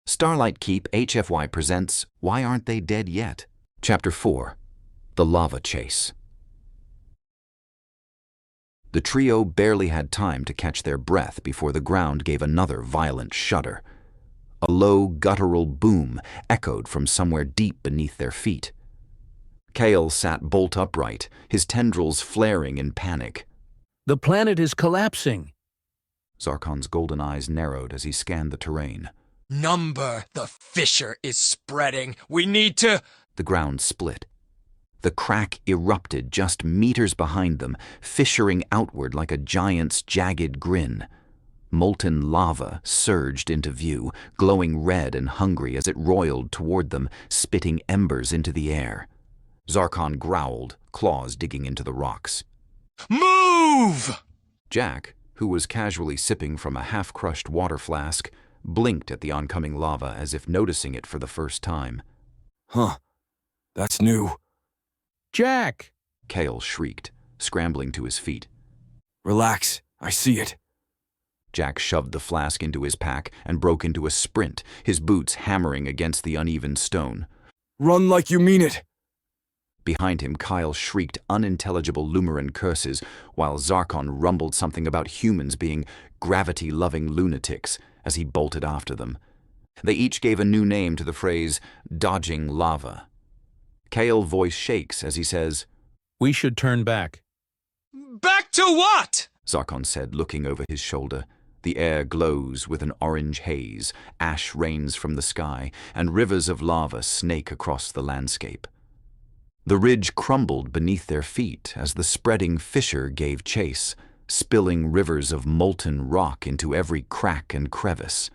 Starlight Keep HFY presents Why Aren't They Dead Yet? Chapter 4 The Lava Chase. The trio barely had time to catch their breath before the ground gave another violent shudder. A low, guttural boom echoed from somewhere deep beneath their feet. Kael sat bolt upright, his tendrils flaring in panic. The planet is collapsing. Zarkon's golden eyes narrowed as he scanned the terrain. The fissure is spreading. We need to... The ground split. The crack erupted just meters behind them, fissuring outward like a giant's jagged grin. Molten lava surged into view, glowing red and hungry as it roiled toward them, spitting embers into the air. Zarkon growled, claws digging into the rocks. Move! Jack, who was casually sipping from a half-crushed water flask, blinked at the oncoming lava as if noticing it for the first time. Huh. That's new. Jack! Kael shrieked, scrambling to his feet. Relax. I see it. Jack shoved the flask into his pack and broke into a sprint, his boots hammering against the uneven stone. Run like you mean it. Behind him, Kael shrieked unintelligible Lumeran curses, while Zarkon rumbled something about humans being gravity-loving lunatics as he bolted after them. They each gave a new name to the phrase, dodging lava. Kael's voice shakes as he says, We should turn back. Back to what? Zarkon said, looking over his shoulder. The air glows with an orange haze, ash rains from the sky, and rivers of lava snake across the landscape. The ridge crumbled beneath their feet as the spreading fissure gave chase, spilling rivers of molten rock into every crack and crevice.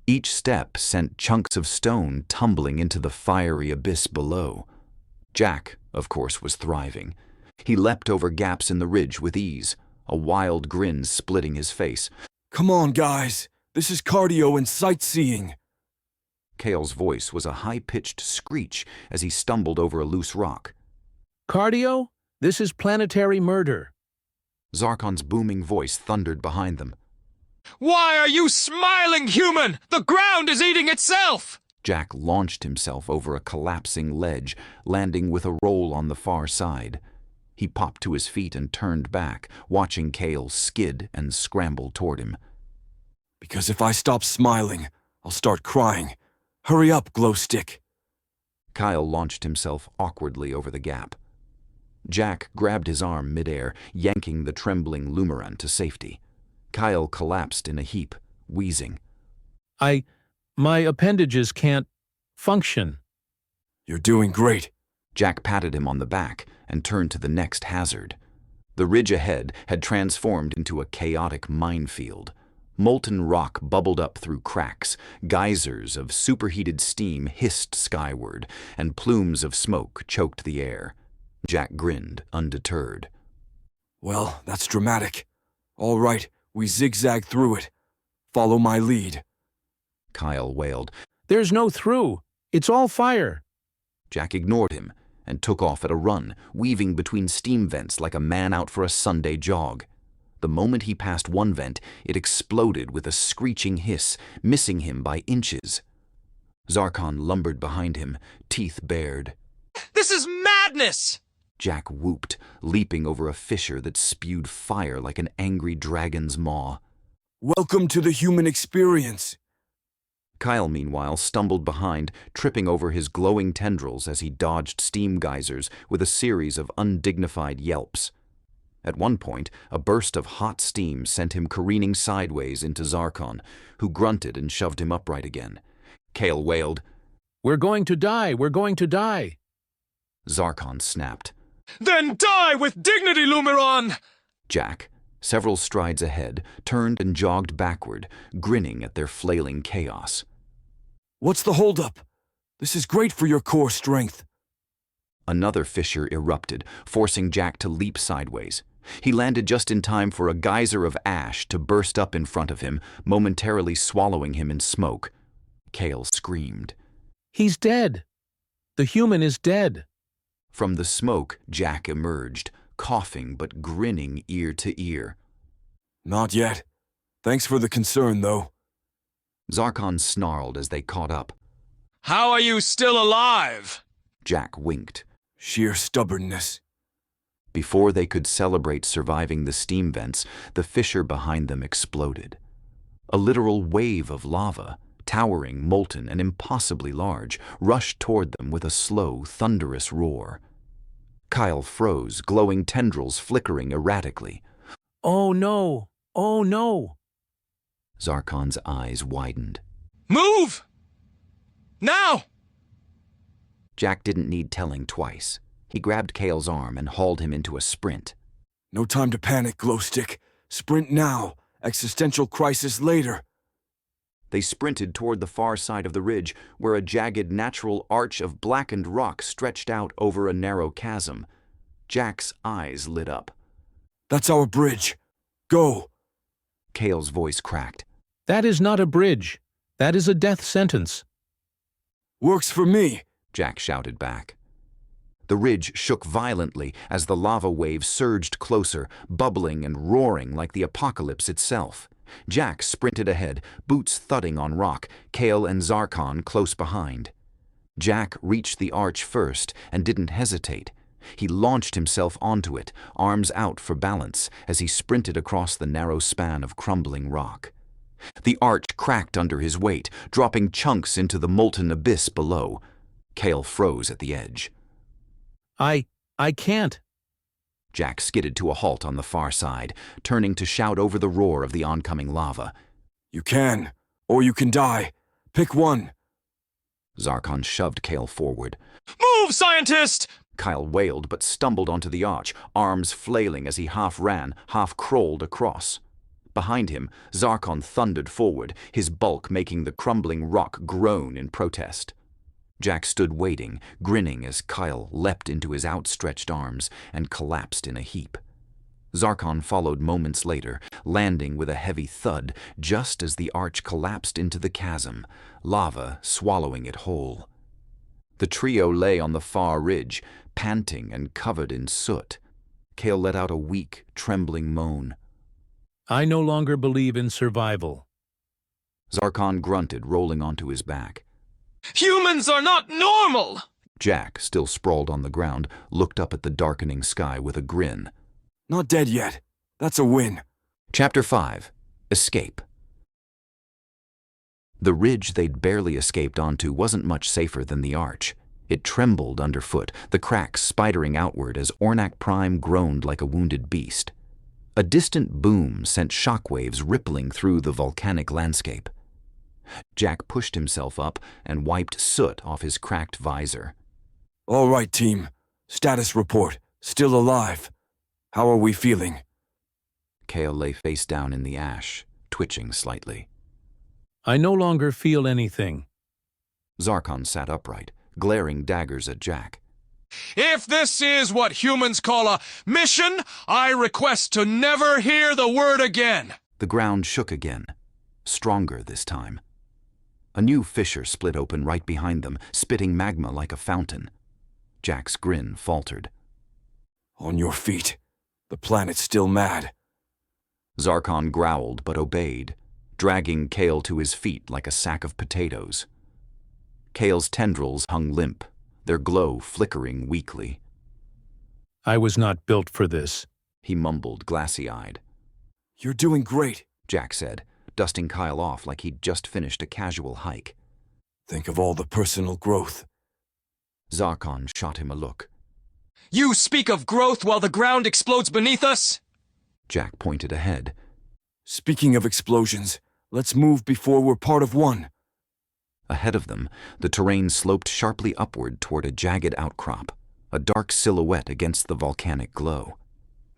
Each step sent chunks of stone tumbling into the fiery abyss below. Jack, of course, was thriving. He leapt over gaps in the ridge with ease, a wild grin splitting his face. Come on, guys. This is cardio and sightseeing. Kael's voice was a high-pitched screech as he stumbled over a loose rock. Cardio? This is planetary murder. Zarkon's booming voice thundered behind them. Why are you smiling, human? The ground is eating itself! Jack launched himself over a collapsing ledge, landing with a roll on the far side. He popped to his feet and turned back, watching Kael skid and scramble toward him. Because if I stop smiling, I'll start crying. Hurry up, glow stick. Kael launched himself awkwardly over the gap. Jack grabbed his arm midair, yanking the trembling Lumeran to safety. Kael collapsed in a heap, wheezing. My appendages can't function. You're doing great. Jack patted him on the back and turned to the next hazard. The ridge ahead had transformed into a chaotic minefield. Molten rock bubbled up through cracks, geysers of superheated steam hissed skyward, and plumes of smoke choked the air. Jack grinned, undeterred. Well, that's dramatic. All right, we zigzag through it. Follow my lead. Kael wailed. There's no through. It's all fire. Jack ignored him and took off at a run, weaving between steam vents like a man out for a Sunday jog. The moment he passed one vent, it exploded with a screeching hiss, missing him by inches. Zarkon lumbered behind him, teeth bared. This is madness! Jack whooped, leaping over a fissure that spewed fire like an angry dragon's maw. Welcome to the human experience. Kael, meanwhile, stumbled behind, tripping over his glowing tendrils as he dodged steam geysers with a series of undignified yelps. At one point, a burst of hot steam sent him careening sideways into Zarkon, who grunted and shoved him upright again. Kael wailed, We're going to die. We're going to die. Zarkon snapped. Then die with dignity, Lumeran! Jack, several strides ahead, turned and jogged backward, grinning at their flailing chaos. What's the holdup? This is great for your core strength. Another fissure erupted, forcing Jack to leap sideways. He landed just in time for a geyser of ash to burst up in front of him, momentarily swallowing him in smoke. Kael screamed. He's dead. The human is dead. From the smoke, Jack emerged, coughing but grinning ear to ear. Not yet. Thanks for the concern, though. Zarkon snarled as they caught up. How are you still alive? Jack winked. Sheer stubbornness. Before they could celebrate surviving the steam vents, the fissure behind them exploded. A literal wave of lava, towering, molten, and impossibly large, rushed toward them with a slow, thunderous roar. Kael froze, glowing tendrils flickering erratically. Oh no! Oh no! Zarkon's eyes widened. Move! Now! Jack didn't need telling twice. He grabbed Kael's arm and hauled him into a sprint. No time to panic, Glowstick. Sprint now. Existential crisis later. They sprinted toward the far side of the ridge, where a jagged natural arch of blackened rock stretched out over a narrow chasm. Jack's eyes lit up. That's our bridge. Go! Kael's voice cracked. That is not a bridge. That is a death sentence. Works for me. Jack shouted back. The ridge shook violently as the lava wave surged closer, bubbling and roaring like the apocalypse itself. Jack sprinted ahead, boots thudding on rock, Kael and Zarkon close behind. Jack reached the arch first and didn't hesitate. He launched himself onto it, arms out for balance, as he sprinted across the narrow span of crumbling rock. The arch cracked under his weight, dropping chunks into the molten abyss below. Kael froze at the edge. I can't. Jack skidded to a halt on the far side, turning to shout over the roar of the oncoming lava. You can, or you can die. Pick one. Zarkon shoved Kael forward. Move, scientist! Kael wailed but stumbled onto the arch, arms flailing as he half ran, half crawled across. Behind him, Zarkon thundered forward, his bulk making the crumbling rock groan in protest. Jack stood waiting, grinning as Kael leapt into his outstretched arms and collapsed in a heap. Zarkon followed moments later, landing with a heavy thud just as the arch collapsed into the chasm, lava swallowing it whole. The trio lay on the far ridge, panting and covered in soot. Kael let out a weak, trembling moan. I no longer believe in survival. Zarkon grunted, rolling onto his back. Humans are not normal! Jack, still sprawled on the ground, looked up at the darkening sky with a grin. Not dead yet. That's a win. Chapter 5. Escape. The ridge they'd barely escaped onto wasn't much safer than the arch. It trembled underfoot, the cracks spidering outward as Ornak Prime groaned like a wounded beast. A distant boom sent shockwaves rippling through the volcanic landscape. Jack pushed himself up and wiped soot off his cracked visor. All right, team. Status report. Still alive. How are we feeling? Kael lay face down in the ash, twitching slightly. I no longer feel anything. Zarkon sat upright, glaring daggers at Jack. If this is what humans call a mission, I request to never hear the word again. The ground shook again, stronger this time. A new fissure split open right behind them, spitting magma like a fountain. Jack's grin faltered. On your feet. The planet's still mad. Zarkon growled but obeyed, dragging Kael to his feet like a sack of potatoes. Kael's tendrils hung limp, their glow flickering weakly. I was not built for this. He mumbled, glassy-eyed. You're doing great, Jack said, dusting Kael off like he'd just finished a casual hike. Think of all the personal growth. Zarkon shot him a look. You speak of growth while the ground explodes beneath us? Jack pointed ahead. Speaking of explosions, let's move before we're part of one. Ahead of them, the terrain sloped sharply upward toward a jagged outcrop, a dark silhouette against the volcanic glow.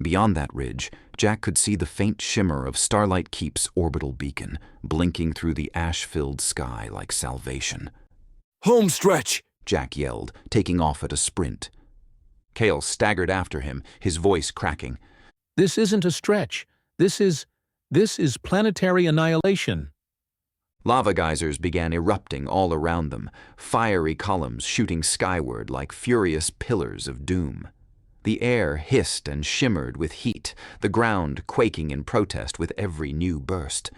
Beyond that ridge, Jack could see the faint shimmer of Starlight Keep's orbital beacon, blinking through the ash-filled sky like salvation. Home stretch! Jack yelled, taking off at a sprint. Kael staggered after him, his voice cracking. This isn't a stretch. This is planetary annihilation. Lava geysers began erupting all around them, fiery columns shooting skyward like furious pillars of doom. The air hissed and shimmered with heat, the ground quaking in protest with every new burst.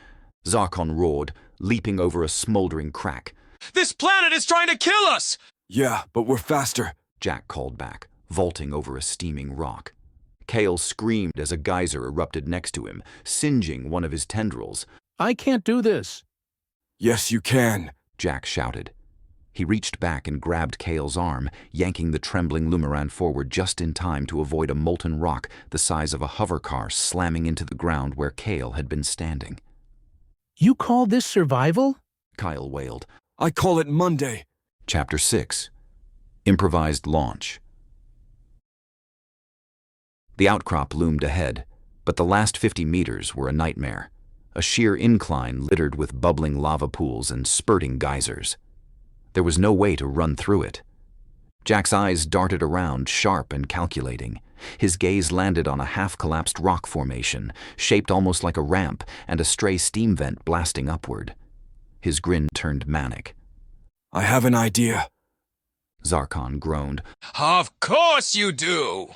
Zarkon roared, leaping over a smoldering crack. This planet is trying to kill us! Yeah, but we're faster. Jack called back, vaulting over a steaming rock. Kael screamed as a geyser erupted next to him, singeing one of his tendrils. I can't do this. Yes, you can. Jack shouted. He reached back and grabbed Kael's arm, yanking the trembling Lumaran forward just in time to avoid a molten rock the size of a hovercar slamming into the ground where Kael had been standing. You call this survival? Kael wailed. I call it Monday. Chapter 6. Improvised Launch. The outcrop loomed ahead, but the last 50 meters were a nightmare. A sheer incline littered with bubbling lava pools and spurting geysers. There was no way to run through it. Jack's eyes darted around, sharp and calculating. His gaze landed on a half-collapsed rock formation, shaped almost like a ramp, and a stray steam vent blasting upward. His grin turned manic. I have an idea. Zarkon groaned. Of course you do!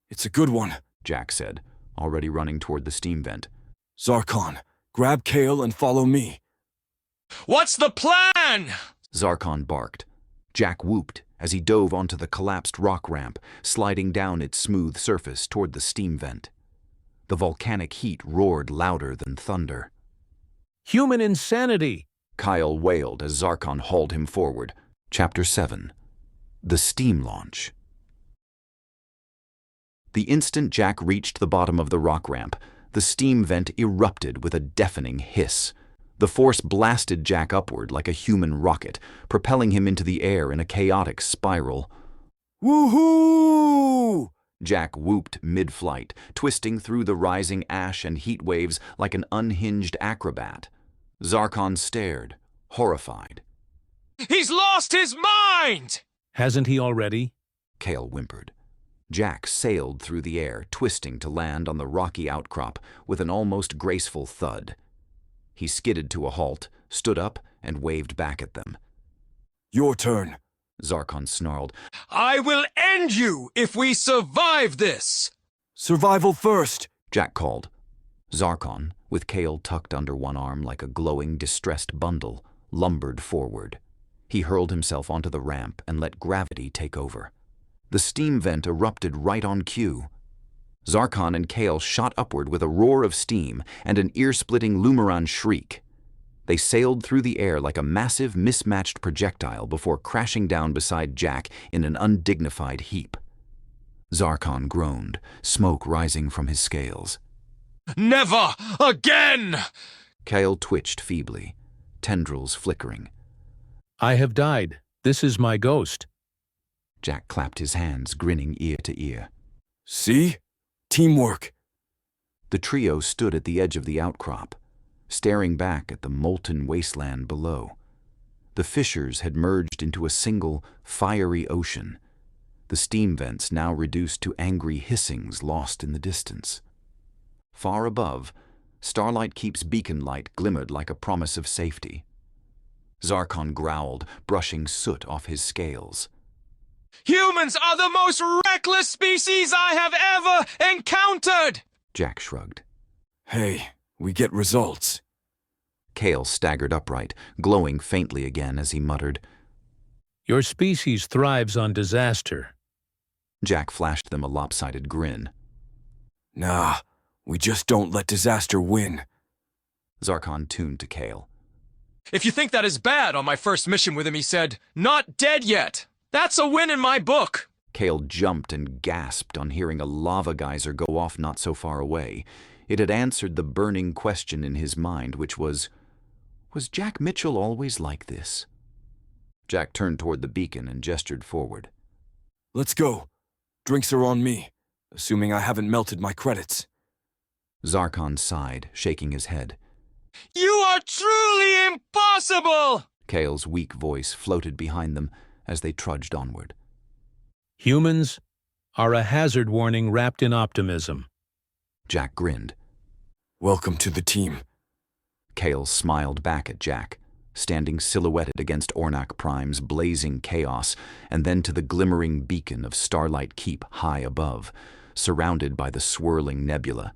It's a good one, Jack said, already running toward the steam vent. Zarkon, grab Kael and follow me. What's the plan? Zarkon barked. Jack whooped as he dove onto the collapsed rock ramp, sliding down its smooth surface toward the steam vent. The volcanic heat roared louder than thunder. Human insanity! Kael wailed as Zarkon hauled him forward. Chapter 7. The Steam Launch. The instant Jack reached the bottom of the rock ramp, the steam vent erupted with a deafening hiss. The force blasted Jack upward like a human rocket, propelling him into the air in a chaotic spiral. Woohoo! Jack whooped mid-flight, twisting through the rising ash and heat waves like an unhinged acrobat. Zarkon stared, horrified. He's lost his mind! Hasn't he already? Kael whimpered. Jack sailed through the air, twisting to land on the rocky outcrop with an almost graceful thud. He skidded to a halt, stood up, and waved back at them. Your turn, Zarkon snarled. I will end you if we survive this! Survival first, Jack called. Zarkon, with Kael tucked under one arm like a glowing, distressed bundle, lumbered forward. He hurled himself onto the ramp and let gravity take over. The steam vent erupted right on cue. Zarkon and Kael shot upward with a roar of steam and an ear-splitting Lumaran shriek. They sailed through the air like a massive, mismatched projectile before crashing down beside Jack in an undignified heap. Zarkon groaned, smoke rising from his scales. Never again! Kael twitched feebly, tendrils flickering. I have died. This is my ghost. Jack clapped his hands, grinning ear to ear. See? Teamwork. The trio stood at the edge of the outcrop, staring back at the molten wasteland below. The fissures had merged into a single, fiery ocean, the steam vents now reduced to angry hissings lost in the distance. Far above, Starlight Keep's beacon light glimmered like a promise of safety. Zarkon growled, brushing soot off his scales. Humans are the most reckless species I have ever encountered! Jack shrugged. Hey, we get results. Kael staggered upright, glowing faintly again as he muttered. Your species thrives on disaster. Jack flashed them a lopsided grin. Nah, we just don't let disaster win. Zarkon tuned to Kael. If you think that is bad, on my first mission with him he said, "Not dead yet." That's a win in my book. Kael jumped and gasped on hearing a lava geyser go off not so far away. It had answered the burning question in his mind, which was Jack Mitchell always like this? Jack turned toward the beacon and gestured forward. Let's go. Drinks are on me, assuming I haven't melted my credits. Zarkon sighed, shaking his head. You are truly impossible! Kael's weak voice floated behind them as they trudged onward. Humans are a hazard warning wrapped in optimism. Jack grinned. Welcome to the team. Kael smiled back at Jack, standing silhouetted against Ornak Prime's blazing chaos, and then to the glimmering beacon of Starlight Keep high above, surrounded by the swirling nebula.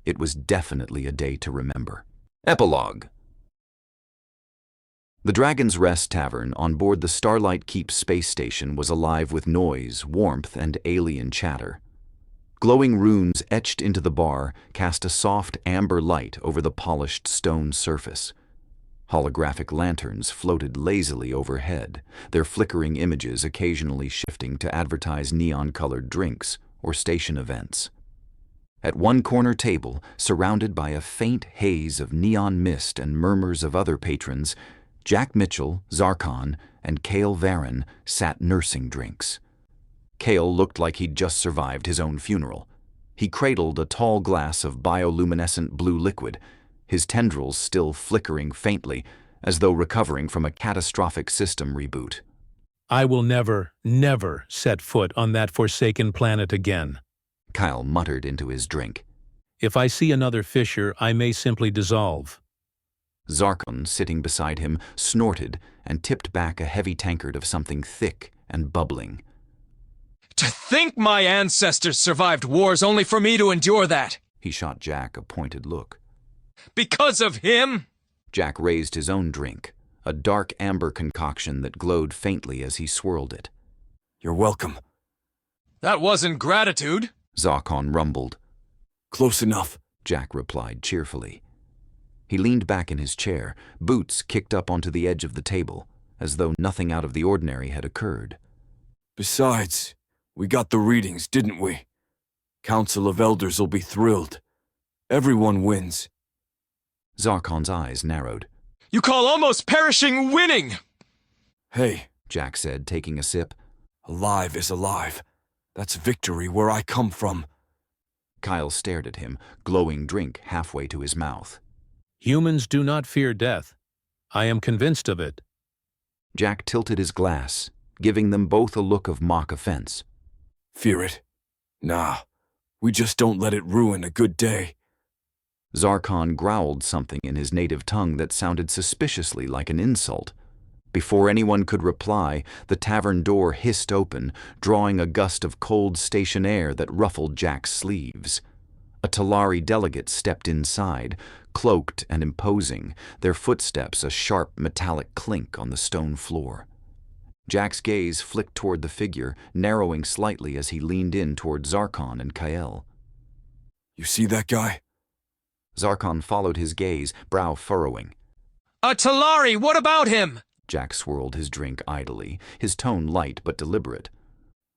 It was definitely a day to remember. Epilogue. The Dragon's Rest Tavern on board the Starlight Keep space station was alive with noise, warmth, and alien chatter. Glowing runes etched into the bar cast a soft amber light over the polished stone surface. Holographic lanterns floated lazily overhead, their flickering images occasionally shifting to advertise neon-colored drinks or station events. At one corner table, surrounded by a faint haze of neon mist and murmurs of other patrons, Jack Mitchell, Zarkon, and Kael Varen sat nursing drinks. Kael looked like he'd just survived his own funeral. He cradled a tall glass of bioluminescent blue liquid, his tendrils still flickering faintly, as though recovering from a catastrophic system reboot. I will never, never set foot on that forsaken planet again. Kael muttered into his drink. If I see another fissure, I may simply dissolve. Zarkon, sitting beside him, snorted and tipped back a heavy tankard of something thick and bubbling. To think my ancestors survived wars only for me to endure that! He shot Jack a pointed look. Because of him? Jack raised his own drink, a dark amber concoction that glowed faintly as he swirled it. You're welcome. That wasn't gratitude. Zarkon rumbled. Close enough, Jack replied cheerfully. He leaned back in his chair, boots kicked up onto the edge of the table, as though nothing out of the ordinary had occurred. Besides, we got the readings, didn't we? Council of Elders will be thrilled. Everyone wins. Zarkon's eyes narrowed. You call almost perishing winning! Hey, Jack said, taking a sip. Alive is alive. That's victory where I come from. Kael stared at him, glowing drink halfway to his mouth. Humans do not fear death. I am convinced of it. Jack tilted his glass, giving them both a look of mock offense. Fear it? Nah, we just don't let it ruin a good day. Zarkon growled something in his native tongue that sounded suspiciously like an insult. Before anyone could reply, the tavern door hissed open, drawing a gust of cold station air that ruffled Jack's sleeves. A Talari delegate stepped inside, cloaked and imposing, their footsteps a sharp metallic clink on the stone floor. Jack's gaze flicked toward the figure, narrowing slightly as he leaned in toward Zarkon and Kael. You see that guy? Zarkon followed his gaze, brow furrowing. A Talari, what about him? Jack swirled his drink idly, his tone light but deliberate.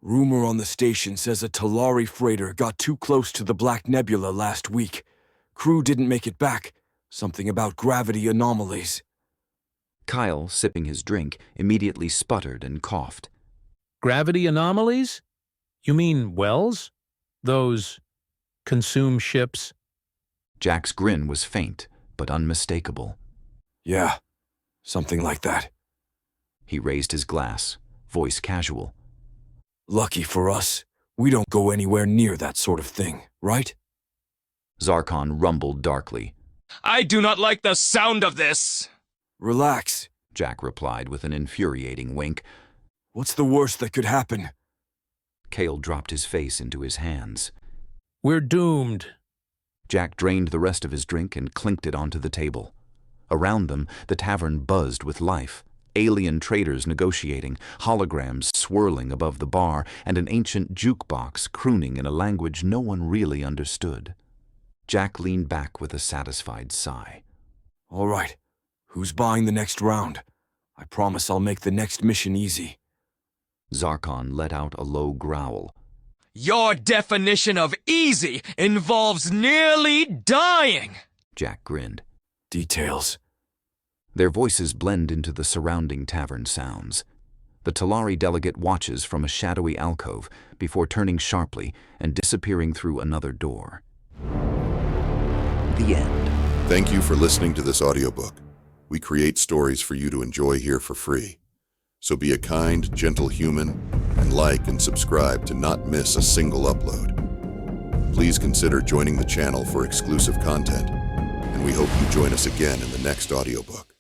Rumor on the station says a Talari freighter got too close to the Black Nebula last week. Crew didn't make it back. Something about gravity anomalies. Kael, sipping his drink, immediately sputtered and coughed. Gravity anomalies? You mean wells? Those consume ships? Jack's grin was faint, but unmistakable. Yeah, something like that. He raised his glass, voice casual. Lucky for us, we don't go anywhere near that sort of thing, right? Zarkon rumbled darkly. I do not like the sound of this. Relax, Jack replied with an infuriating wink. What's the worst that could happen? Kael dropped his face into his hands. We're doomed. Jack drained the rest of his drink and clinked it onto the table. Around them, the tavern buzzed with life. Alien traders negotiating, holograms swirling above the bar, and an ancient jukebox crooning in a language no one really understood. Jack leaned back with a satisfied sigh. All right, who's buying the next round? I promise I'll make the next mission easy. Zarkon let out a low growl. Your definition of easy involves nearly dying. Jack grinned. Details. Their voices blend into the surrounding tavern sounds. The Talari delegate watches from a shadowy alcove before turning sharply and disappearing through another door. The end. Thank you for listening to this audiobook. We create stories for you to enjoy here for free. So be a kind, gentle human and like and subscribe to not miss a single upload. Please consider joining the channel for exclusive content, and we hope you join us again in the next audiobook.